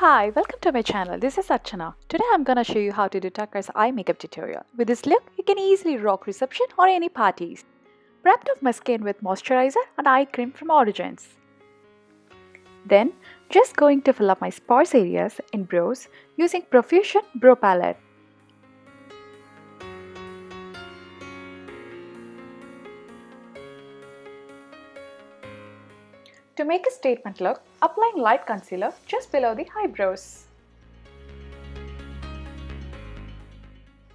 Hi, welcome to my channel. This is Archana. Today I'm gonna show you how to do Turquoise eye makeup tutorial. With this look, you can easily rock reception or any parties. Prepped off my skin with moisturizer and eye cream from Origins. Then, just going to fill up my sparse areas in brows using Profusion Brow Palette. To make a statement look, applying light concealer just below the eyebrows.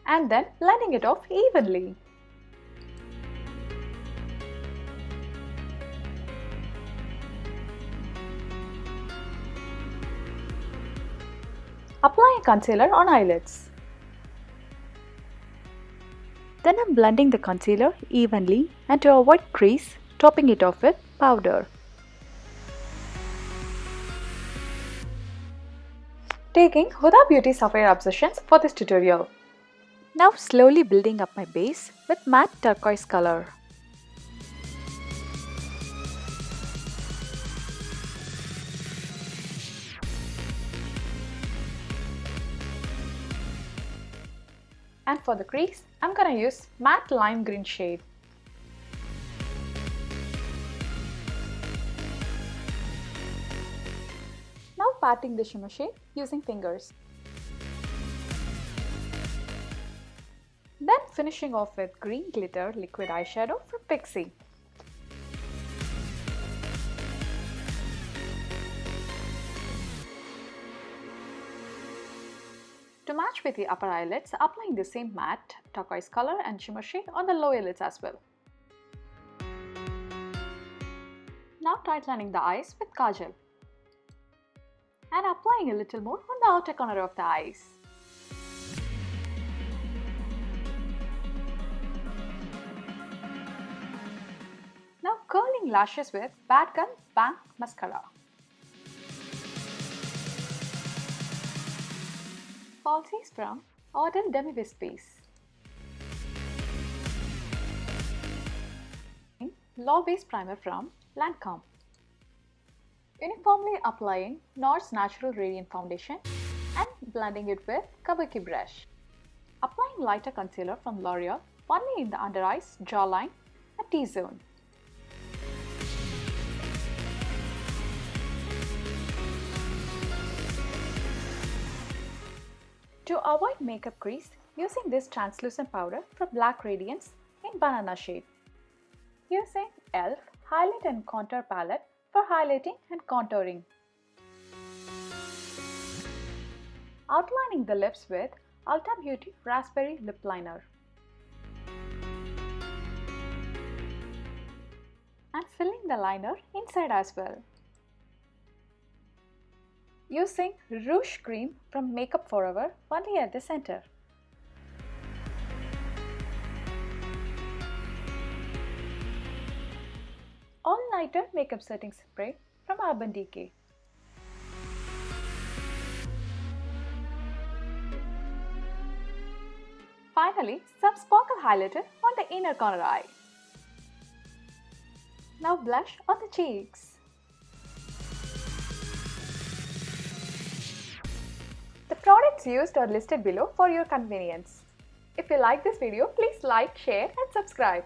And then blending it off evenly. Applying concealer on eyelids. Then I'm blending the concealer evenly and to avoid crease, topping it off with powder. Taking Huda Beauty Sapphire Obsessions for this tutorial. Now slowly building up my base with matte turquoise color. And for the crease, I'm gonna use matte lime green shade. Now patting the shimmer shade using fingers. Then finishing off with green glitter liquid eyeshadow from Pixie. To match with the upper eyelids, applying the same matte turquoise color and shimmer shade on the lower lids as well. Now tightening the eyes with Kajal. And applying a little more on the outer corner of the eyes. Now curling lashes with BANG Mascara. Falsies from Ardell Demi Wispies. Low Base Primer from Lancome. Uniformly applying NARS Natural Radiant Foundation and blending it with Kabuki brush. Applying lighter concealer from Loreal only in the under eyes, jawline and T-zone. To avoid makeup crease, using this translucent powder from Black Radiance in Banana shade. Using e.l.f. Highlight and Contour Palette for highlighting and contouring. Outlining the lips with Ulta Beauty Raspberry Lipliner. And filling the liner inside as well. Using Rouge cream from Makeup Forever only at the center. All-nighter makeup setting spray from Decay. Finally, some sparkle highlighter on the inner corner eye. Now blush on the cheeks. The products used are listed below for your convenience. If you like this video, please like, share and subscribe.